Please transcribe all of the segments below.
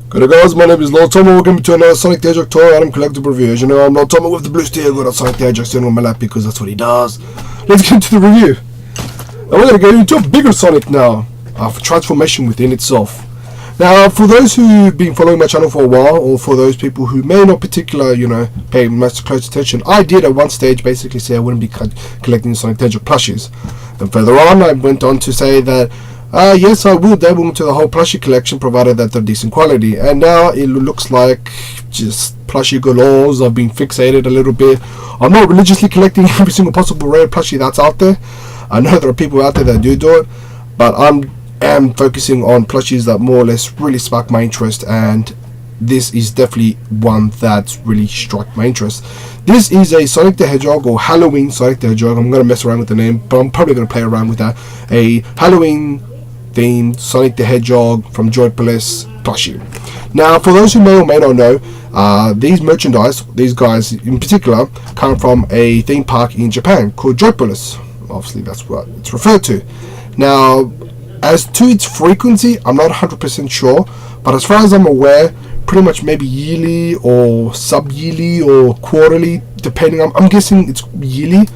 Good guys, my name is Lord Tomo. Welcome to another Sonic the Hedgehog toy item collectible review. As you know, I'm Lord Tomo with the blue sticker. Got a Sonic the Hedgehog sitting on my lap because that's what he does. Let's get into the review. And we're going to get into a bigger Sonic now, for transformation within itself. Now, for those who've been following my channel for a while, or for those people who may not particularly, pay much close attention, I did at one stage basically say I wouldn't be collecting Sonic the Hedgehog plushies. Then further on, I went on to say that yes, I will dabble into the whole plushie collection, provided that they're decent quality. And now it looks like just plushie galores. I've been fixated a little bit. I'm not religiously collecting every single possible rare plushie that's out there. I know there are people out there that do it, but am focusing on plushies that more or less really spark my interest, and this is definitely one that's really struck my interest. This is a Sonic the Hedgehog, or Halloween Sonic the Hedgehog. I'm going to mess around with the name, but I'm probably going to play around with that. A Halloween themed Sonic the Hedgehog from Joypolis plushie. Now, for those who may or may not know, these merchandise, these guys in particular, come from a theme park in Japan called Joypolis. Obviously, that's what it's referred to. Now, as to its frequency, I'm not 100% sure, but as far as I'm aware, pretty much maybe yearly or sub-yearly or quarterly, depending on, I'm guessing it's yearly.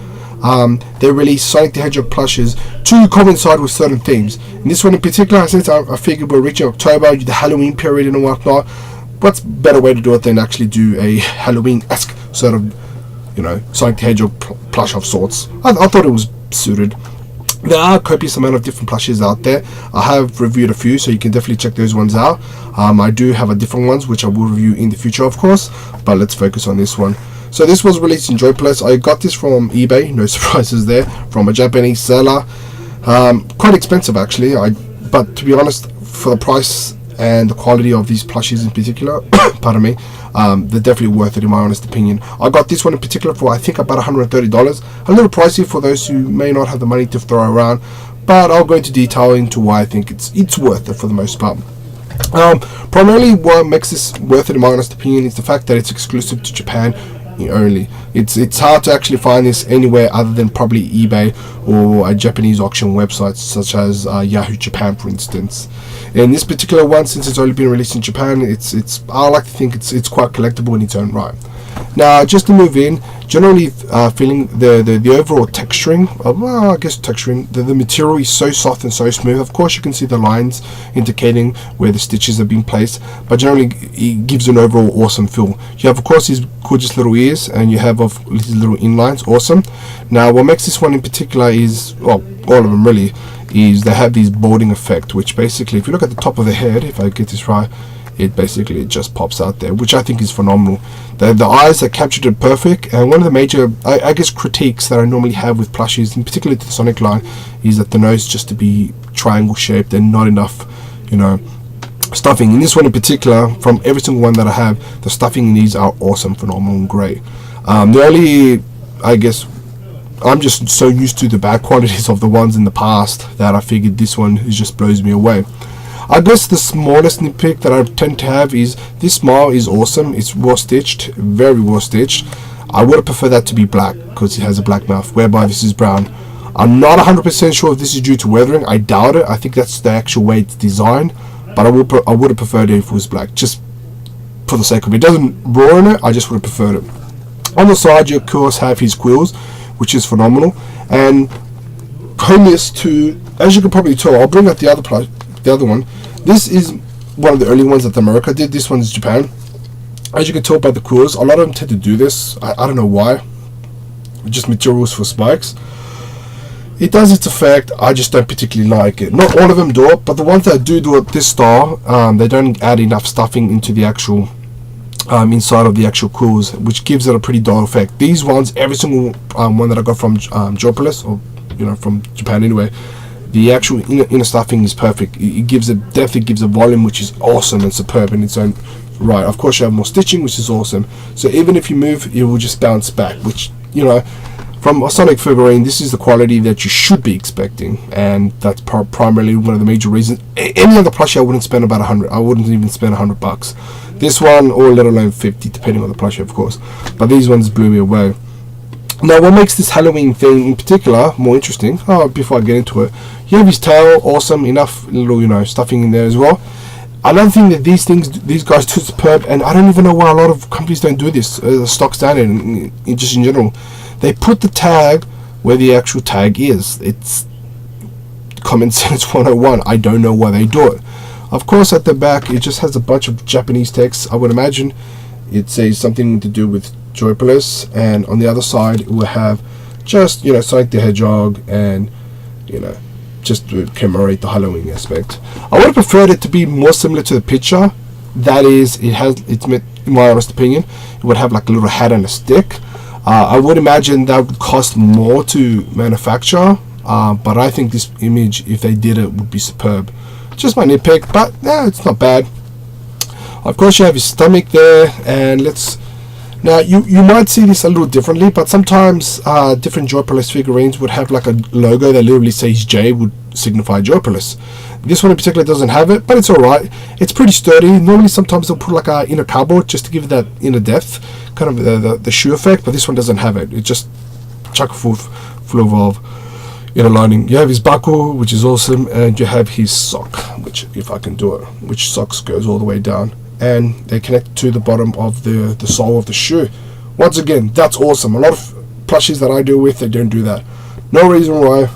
They release Sonic the Hedgehog plushes to coincide with certain themes. In this one in particular, since I figured we're reaching October, the Halloween period and whatnot, what's better way to do it than actually do a Halloween-esque sort of, Sonic the Hedgehog plush of sorts. I thought it was suited. There are a copious amount of different plushes out there. I have reviewed a few, so you can definitely check those ones out. I do have a different ones, which I will review in the future, of course, but let's focus on this one. So this was released in Joypolis. I got this from eBay, no surprises there, from a Japanese seller. Quite expensive actually, but to be honest, for the price and the quality of these plushies in particular, pardon me, they're definitely worth it in my honest opinion. I got this one in particular for I think about $130. A little pricey for those who may not have the money to throw around, but I'll go into detail into why I think it's worth it for the most part. Primarily what makes this worth it in my honest opinion is the fact that it's exclusive to Japan only. It's hard to actually find this anywhere other than probably eBay or a Japanese auction websites such as Yahoo Japan, for instance. And this particular one, since it's only been released in Japan, I like to think it's quite collectible in its own right. Now, just to move in, generally feeling the overall texturing, the material is so soft and so smooth. Of course, you can see the lines indicating where the stitches have been placed, but generally it gives an overall awesome feel. You have, of course, these gorgeous little ears, and you have these little inlines. Awesome. Now, what makes this one in particular is, well, all of them really, is they have these balding effect, which basically, if you look at the top of the head, if I get this right, it just pops out there, which I think is phenomenal. The eyes are captured it perfect, and one of the major, I guess, critiques that I normally have with plushies, in particular to the Sonic line, is that the nose just to be triangle shaped and not enough, stuffing. In this one in particular, from every single one that I have, the stuffing in these are awesome, phenomenal, and great. The only, I guess, I'm just so used to the bad qualities of the ones in the past that I figured this one just blows me away. I guess the smallest nitpick that I tend to have is this smile is awesome. It's raw stitched, very raw stitched. I would have preferred that to be black because it has a black mouth, whereby this is brown. I'm not 100% sure if this is due to weathering. I doubt it. I think that's the actual way it's designed, but I would have preferred it if it was black, just for the sake of it. It doesn't raw in it. I just would have preferred it. On the side, you of course have his quills, which is phenomenal, and homeless to, as you can probably tell, I'll bring out the other one. This is one of the early ones that America did. This one is Japan. As you can tell by the quills, a lot of them tend to do this. I don't know why. Just materials for spikes. It does its effect. I just don't particularly like it. Not all of them do it, but the ones that do it this style, they don't add enough stuffing into the actual inside of the actual quills, which gives it a pretty dull effect. These ones, every single one that I got from Joypolis, or from Japan anyway, the actual inner stuffing is perfect. It definitely gives a volume which is awesome and superb in its own right. Of course, you have more stitching, which is awesome. So even if you move, it will just bounce back, which, from a Sonic figurine, this is the quality that you should be expecting, and that's primarily one of the major reasons. Any other plushie, I wouldn't spend about 100. I wouldn't even spend $100. This one, or let alone 50, depending on the plushie, of course. But these ones blew me away. Now, what makes this Halloween thing in particular more interesting, before I get into it, you have his tail, awesome, enough little, stuffing in there as well. Another thing that these guys do superb, and I don't even know why a lot of companies don't do this, stock standard, just in general. They put the tag where the actual tag is. It's common sense 101. I don't know why they do it. Of course, at the back, it just has a bunch of Japanese text. I would imagine it says something to do with Joypolis, and on the other side, it will have just, Sonic the Hedgehog, and, just to commemorate the Halloween aspect. I would have preferred it to be more similar to the picture. That is, it's meant, in my honest opinion, it would have like a little hat and a stick. I would imagine that would cost more to manufacture, but I think this image, if they did it, would be superb. Just my nitpick, but yeah, it's not bad. Of course, you have his stomach there, and now you might see this a little differently, but sometimes different Joypolis figurines would have like a logo that literally says J, would signify Joypolis. This one in particular doesn't have it, but it's alright. It's pretty sturdy. Normally sometimes they'll put like a inner cardboard just to give it that inner depth, kind of the shoe effect, but this one doesn't have it. It's just chock full of inner lining. You have his buckle, which is awesome, and you have his sock, which, if I can do it, which socks goes all the way down, and they connect to the bottom of the sole of the shoe. Once again, that's awesome. A lot of plushies that I deal with, they don't do that. No reason why.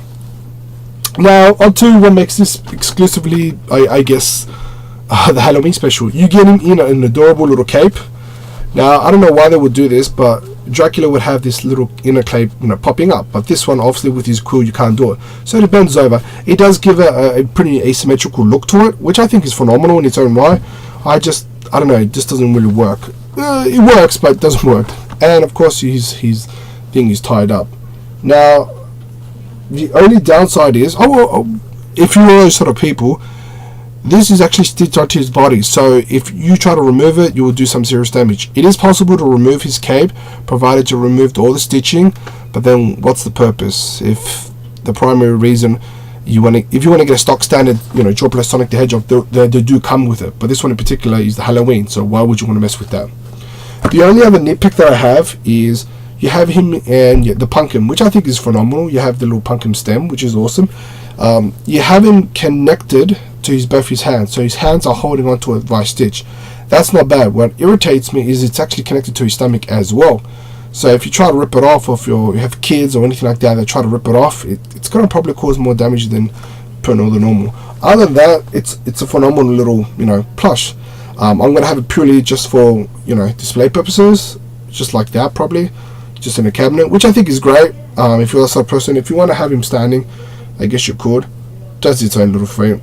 Now, on to what makes this exclusively, I guess, the Halloween special. You get him in an adorable little cape. Now, I don't know why they would do this, but Dracula would have this little inner cape, popping up. But this one, obviously, with his quill, you can't do it. So it bends over. It does give a pretty asymmetrical look to it, which I think is phenomenal in its own way. I don't know, it just doesn't really work. It works, but it doesn't work. And, of course, his thing is tied up. Now, the only downside is, if you're those sort of people, this is actually stitched onto his body, so if you try to remove it, you will do some serious damage. It is possible to remove his cape, provided you removed all the stitching, but then what's the purpose? If the primary reason if you want to get a stock standard, Joypolis Sonic the Hedgehog, they do come with it, but this one in particular is the Halloween, so why would you want to mess with that? The only other nitpick that I have is you have him and the pumpkin, which I think is phenomenal. You have the little pumpkin stem, which is awesome. You have him connected to both his hands, so his hands are holding onto it via stitch. That's not bad. What irritates me is it's actually connected to his stomach as well. So if you try to rip it off, or if you have kids or anything like that that try to rip it off, it's going to probably cause more damage than per the normal. Other than that, it's a phenomenal little plush. I'm going to have it purely just for display purposes, just like that, probably just in a cabinet, which I think is great. If you're that sort of person, if you want to have him standing, I guess you could. Does its own little thing.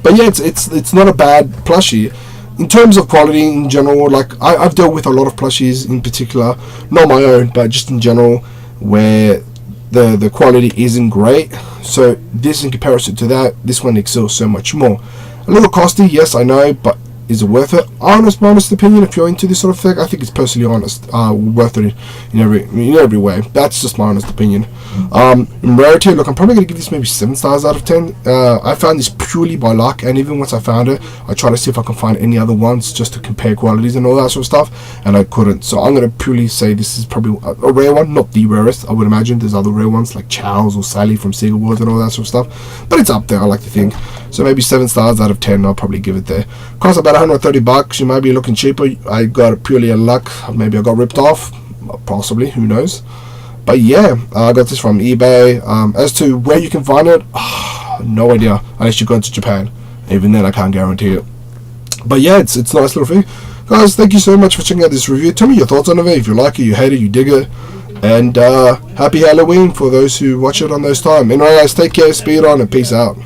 But yeah, it's not a bad plushie. In terms of quality in general, like I've dealt with a lot of plushies in particular, not my own, but just in general, where the quality isn't great. So this, in comparison to that, this one excels so much more. A little costly, yes, I know, but is it worth it? My honest opinion, if you're into this sort of thing, I think it's personally worth it in every way. That's just my honest opinion. In rarity, look, I'm probably going to give this maybe 7 stars out of 10. I found this purely by luck, and even once I found it, I tried to see if I can find any other ones just to compare qualities and all that sort of stuff, and I couldn't. So I'm going to purely say this is probably a rare one, not the rarest. I would imagine there's other rare ones like Charles or Sally from Sega Wars and all that sort of stuff, but it's up there, I like to think. So maybe 7 stars out of 10, I'll probably give it there. Costs about $130. You might be looking cheaper. I got it purely a luck. Maybe I got ripped off, possibly, who knows. But yeah, I got this from eBay. As to where you can find it, no idea, unless you go into Japan. Even then, I can't guarantee it. But yeah, it's a nice little thing. Guys, thank you so much for checking out this review. Tell me your thoughts on it. If you like it, you hate it, you dig it. And happy Halloween for those who watch it on those time. Anyway guys, take care, speed on, and peace out.